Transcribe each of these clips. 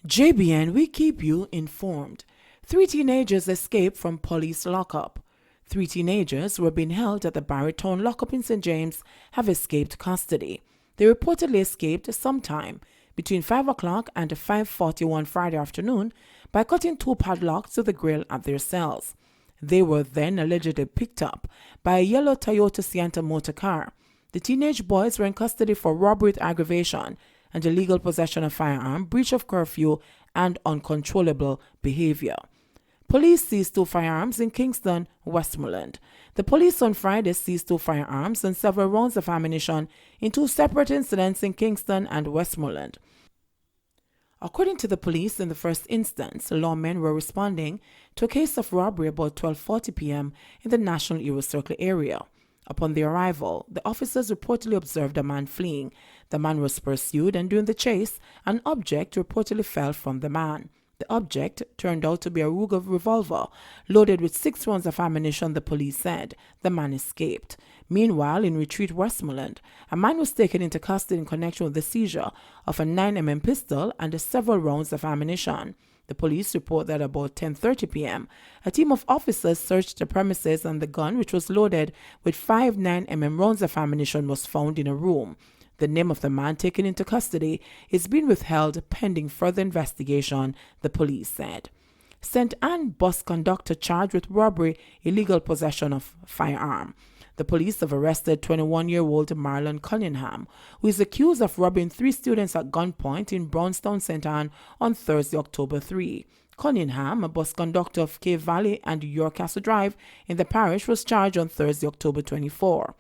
JBN, we keep you informed. 3 teenagers escaped from police lockup. 3 teenagers who were being held at the Barrytown lockup in St. James have escaped custody. They reportedly escaped sometime between 5 o'clock and 5:41 Friday afternoon by cutting 2 padlocks to the grill at their cells. They were then allegedly picked up by a yellow Toyota Sienna motor car. The teenage boys were in custody for robbery with aggravation and illegal possession of firearm, breach of curfew, and uncontrollable behavior. Police seized 2 firearms in Kingston, Westmoreland. The police on Friday seized 2 firearms and several rounds of ammunition in 2 separate incidents in Kingston and Westmoreland. According to the police, in the first instance, lawmen were responding to a case of robbery about 12:40 p.m. in the National Hero Circle area. Upon their arrival, the officers reportedly observed a man fleeing. The man was pursued, and during the chase, an object reportedly fell from the man. The object turned out to be a Ruger revolver loaded with 6 rounds of ammunition, the police said. The man escaped. Meanwhile, in Retreat, Westmoreland, a man was taken into custody in connection with the seizure of a 9mm pistol and several rounds of ammunition. The police report that about 10:30 p.m., a team of officers searched the premises and the gun, which was loaded with 5 9mm rounds of ammunition, was found in a room. The name of the man taken into custody is being withheld pending further investigation, the police said. St. Anne bus conductor charged with robbery, illegal possession of firearm. The police have arrested 21-year-old Marlon Cunningham, who is accused of robbing 3 students at gunpoint in Brownstown, St. Anne on Thursday, October 3. Cunningham, a bus conductor of Cave Valley and York Castle Drive in the parish, was charged on Thursday, October 24.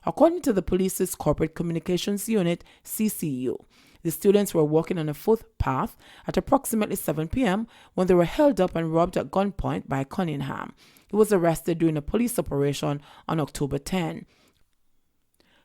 According to the police's Corporate Communications Unit, CCU, the students were walking on a footpath at approximately 7 p.m. when they were held up and robbed at gunpoint by Cunningham. He was arrested during a police operation on October 10.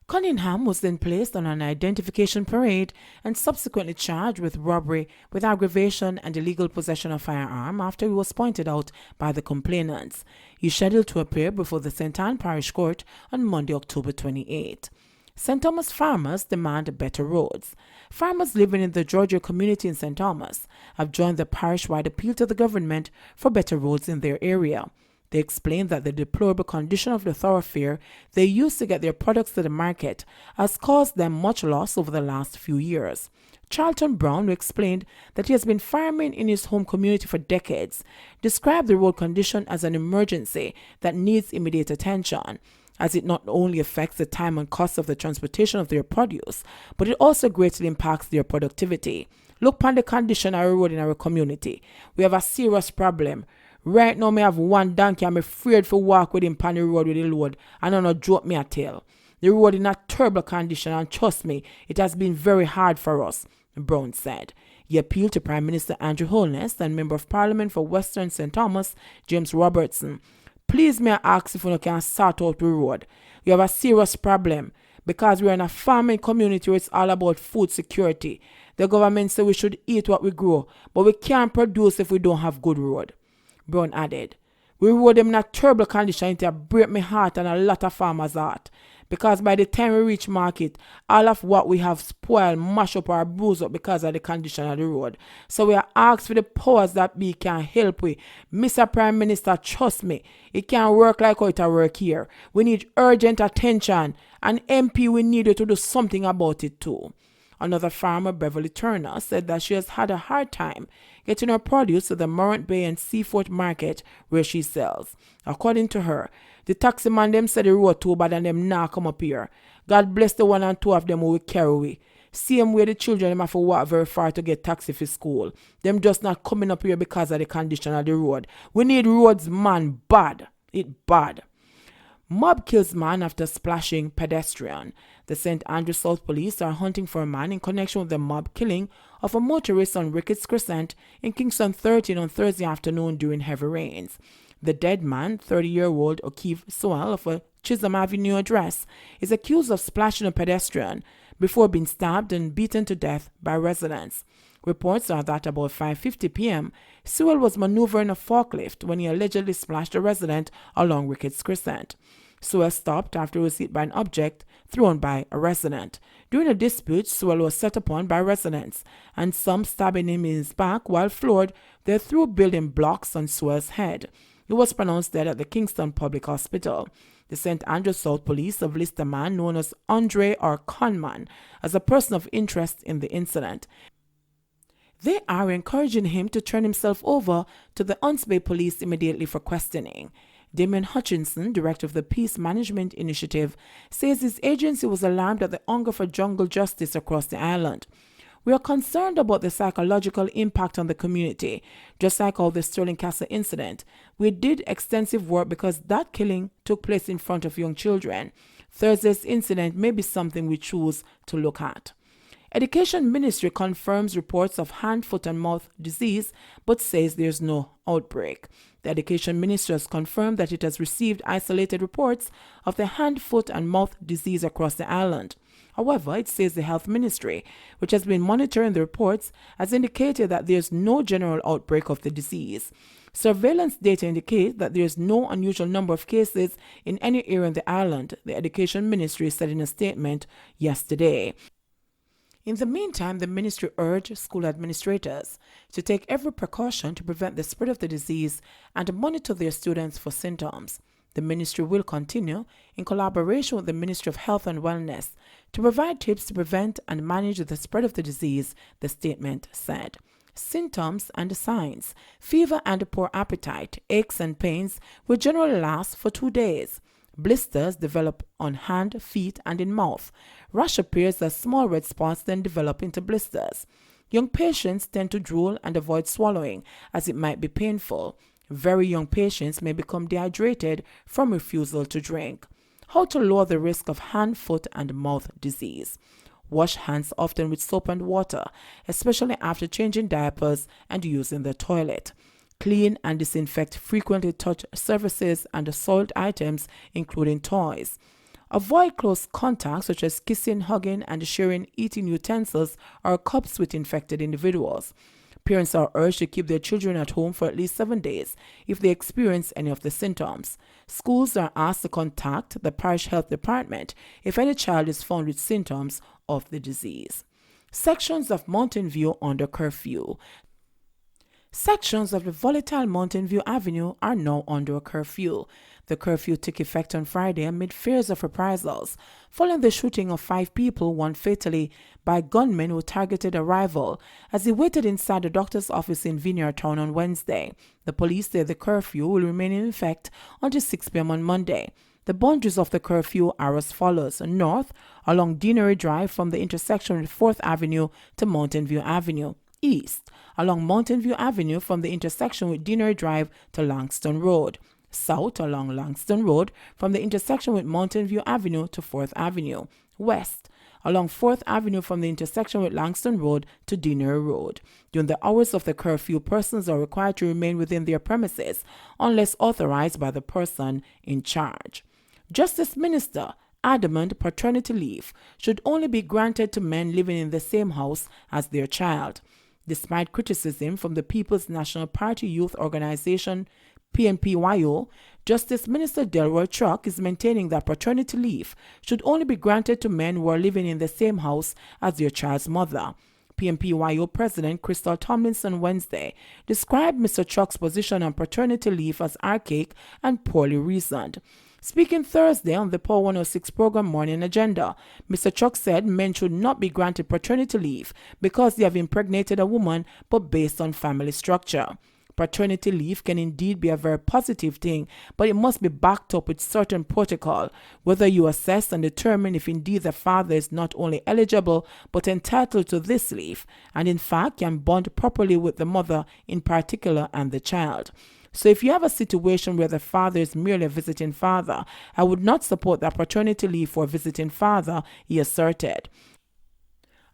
Cunningham was then placed on an identification parade and subsequently charged with robbery with aggravation and illegal possession of firearm after he was pointed out by the complainants. He is scheduled to appear before the St. Anne Parish Court on Monday, October 28. St. Thomas farmers demand better roads. Farmers living in the Georgia community in St. Thomas have joined the parish-wide appeal to the government for better roads in their area. They explained that the deplorable condition of the thoroughfare they use to get their products to the market has caused them much loss over the last few years. Charlton Brown, who explained that he has been farming in his home community for decades, described the road condition as an emergency that needs immediate attention, as it not only affects the time and cost of the transportation of their produce, but it also greatly impacts their productivity. Look upon the condition of our road in our community. We have a serious problem. Right now, I have 1 donkey. I'm afraid to walk with him on the road with the load, and I'm not drop me a tail. The road is in a terrible condition, and trust me, it has been very hard for us, Brown said. He appealed to Prime Minister Andrew Holness and Member of Parliament for Western St. Thomas, James Robertson. Please may I ask if you can sort out the road. We have a serious problem because we are in a farming community where it's all about food security. The government says we should eat what we grow, but we can't produce if we don't have good road. Brown added, we rode them in a terrible condition to break my heart and a lot of farmers' heart. Because by the time we reach market, all of what we have spoiled, mash up or bruise up because of the condition of the road. So we are asked for the powers that be can help we. Mr. Prime Minister, trust me, it can't work like how it work here. We need urgent attention, and MP, we need you to do something about it too. Another farmer, Beverly Turner, said that she has had a hard time getting her produce to the Morant Bay and Seafort market where she sells. According to her, the taxi man them said the road too bad and them now come up here. God bless the 1 and 2 of them who will carry away. Same way the children them have to walk very far to get taxi for school. Them just not coming up here because of the condition of the road. We need roads, man, bad. It bad. Mob kills man after splashing pedestrian. The St. Andrew South Police are hunting for a man in connection with the mob killing of a motorist on Ricketts Crescent in Kingston 13 on Thursday afternoon during heavy rains. The dead man, 30-year-old O'Keefe Sewell of a Chisholm Avenue address, is accused of splashing a pedestrian before being stabbed and beaten to death by residents. Reports are that about 5:50 p.m., Sewell was maneuvering a forklift when he allegedly splashed a resident along Ricketts Crescent. Sewell stopped after he was hit by an object thrown by a resident. During a dispute, Sewell was set upon by residents, and some stabbing him in his back. While floored, they threw building blocks on Sewell's head. He was pronounced dead at the Kingston Public Hospital. The St. Andrews South Police have listed a man known as Andre or Conman as a person of interest in the incident. They are encouraging him to turn himself over to the Hunts Bay Police immediately for questioning. Damien Hutchinson, director of the Peace Management Initiative, says his agency was alarmed at the hunger for jungle justice across the island. We are concerned about the psychological impact on the community, just like all the Sterling Castle incident. We did extensive work because that killing took place in front of young children. Thursday's incident may be something we choose to look at. Education Ministry confirms reports of hand, foot and mouth disease but says there's no outbreak. The Education Ministry has confirmed that it has received isolated reports of the hand, foot and mouth disease across the island. However, it says the Health Ministry, which has been monitoring the reports, has indicated that there's no general outbreak of the disease. Surveillance data indicate that there is no unusual number of cases in any area in the island, the Education Ministry said in a statement yesterday. In the meantime, the ministry urged school administrators to take every precaution to prevent the spread of the disease and to monitor their students for symptoms. The ministry will continue, in collaboration with the Ministry of Health and Wellness, to provide tips to prevent and manage the spread of the disease, the statement said. Symptoms and signs: fever and poor appetite, aches and pains will generally last for 2 days. Blisters develop on hand, feet, and in mouth. Rash appears as small red spots then develop into blisters. Young patients tend to drool and avoid swallowing, as it might be painful. Very young patients may become dehydrated from refusal to drink. How to lower the risk of hand, foot, and mouth disease: wash hands often with soap and water, especially after changing diapers and using the toilet. Clean and disinfect frequently touched surfaces and soiled items, including toys. Avoid close contact such as kissing, hugging, and sharing eating utensils or cups with infected individuals. Parents are urged to keep their children at home for at least 7 days if they experience any of the symptoms. Schools are asked to contact the parish health department if any child is found with symptoms of the disease. Sections of Mountain View under curfew. Sections of the volatile Mountain View Avenue are now under a curfew. The curfew took effect on Friday amid fears of reprisals, following the shooting of 5 people, one fatally, by gunmen who targeted a rival as he waited inside the doctor's office in Vineyard Town on Wednesday. The police say the curfew will remain in effect until 6 p.m. on Monday. The boundaries of the curfew are as follows: north, along Deanery Drive from the intersection with 4th Avenue to Mountain View Avenue. East, along Mountain View Avenue from the intersection with Deanery Drive to Langston Road. South, along Langston Road from the intersection with Mountain View Avenue to 4th Avenue. West, along 4th Avenue from the intersection with Langston Road to Deanery Road. During the hours of the curfew, persons are required to remain within their premises unless authorized by the person in charge. Justice Minister adamant paternity leave should only be granted to men living in the same house as their child. Despite criticism from the People's National Party Youth Organization, PNPYO, Justice Minister Delroy Truck is maintaining that paternity leave should only be granted to men who are living in the same house as their child's mother. PNPYO President Crystal Tomlinson Wednesday described Mr. Truck's position on paternity leave as archaic and poorly reasoned. Speaking Thursday on the Power 106 program Morning Agenda, Mr. Chuck said men should not be granted paternity leave because they have impregnated a woman, but based on family structure. Paternity leave can indeed be a very positive thing, but it must be backed up with certain protocol, whether you assess and determine if indeed the father is not only eligible but entitled to this leave, and in fact can bond properly with the mother in particular and the child. So if you have a situation where the father is merely a visiting father, I would not support that paternity leave for a visiting father, he asserted.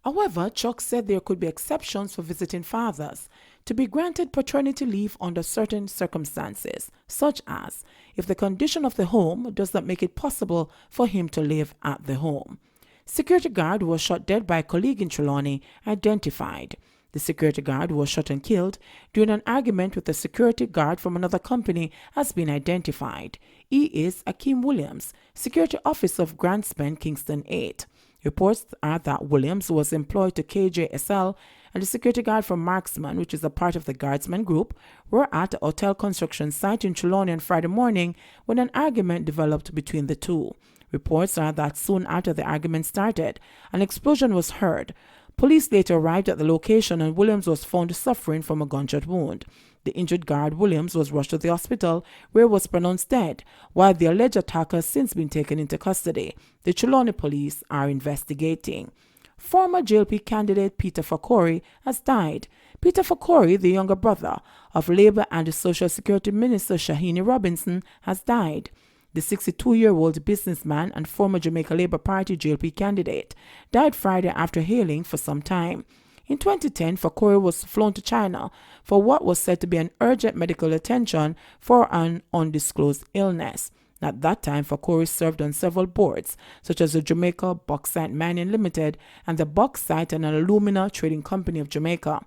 However, Chuck said there could be exceptions for visiting fathers to be granted paternity leave under certain circumstances, such as if the condition of the home does not make it possible for him to live at the home. Security guard who was shot dead by a colleague in Trelawney identified. The security guard who was shot and killed during an argument with a security guard from another company has been identified. He is Akeem Williams, security officer of Grand Spend Kingston 8. Reports are that Williams was employed to KJSL and the security guard from Marksman, which is a part of the Guardsman Group, were at a hotel construction site in Trelawney on Friday morning when an argument developed between the two. Reports are that soon after the argument started, an explosion was heard. Police later arrived at the location and Williams was found suffering from a gunshot wound. The injured guard, Williams, was rushed to the hospital where he was pronounced dead, while the alleged attacker has since been taken into custody. The Trelawney police are investigating. Former JLP candidate Peter Fakori has died. Peter Fakori, the younger brother of Labour and Social Security Minister Shahini Robinson, has died. The 62-year-old businessman and former Jamaica Labour Party JLP candidate died Friday after hailing for some time. In 2010, Fakori was flown to China for what was said to be an urgent medical attention for an undisclosed illness. At that time, Fakori served on several boards, such as the Jamaica Bauxite Mining Limited and the Bauxite and Alumina Trading Company of Jamaica.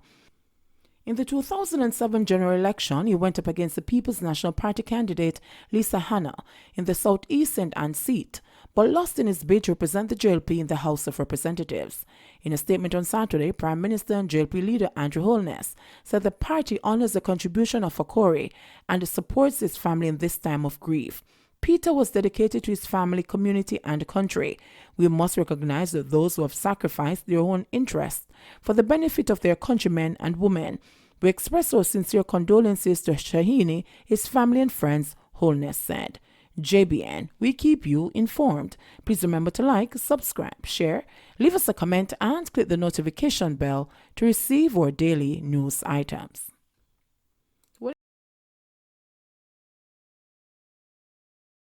In the 2007 general election, he went up against the People's National Party candidate Lisa Hanna in the Southeast St. Anne seat, but lost in his bid to represent the JLP in the House of Representatives. In a statement on Saturday, Prime Minister and JLP leader Andrew Holness said the party honors the contribution of Fakori and supports his family in this time of grief. Peter was dedicated to his family, community, and country. We must recognize that those who have sacrificed their own interests for the benefit of their countrymen and women. We express our sincere condolences to Shahini, his family, and friends, Holness said. JBN, we keep you informed. Please remember to like, subscribe, share, leave us a comment, and click the notification bell to receive our daily news items.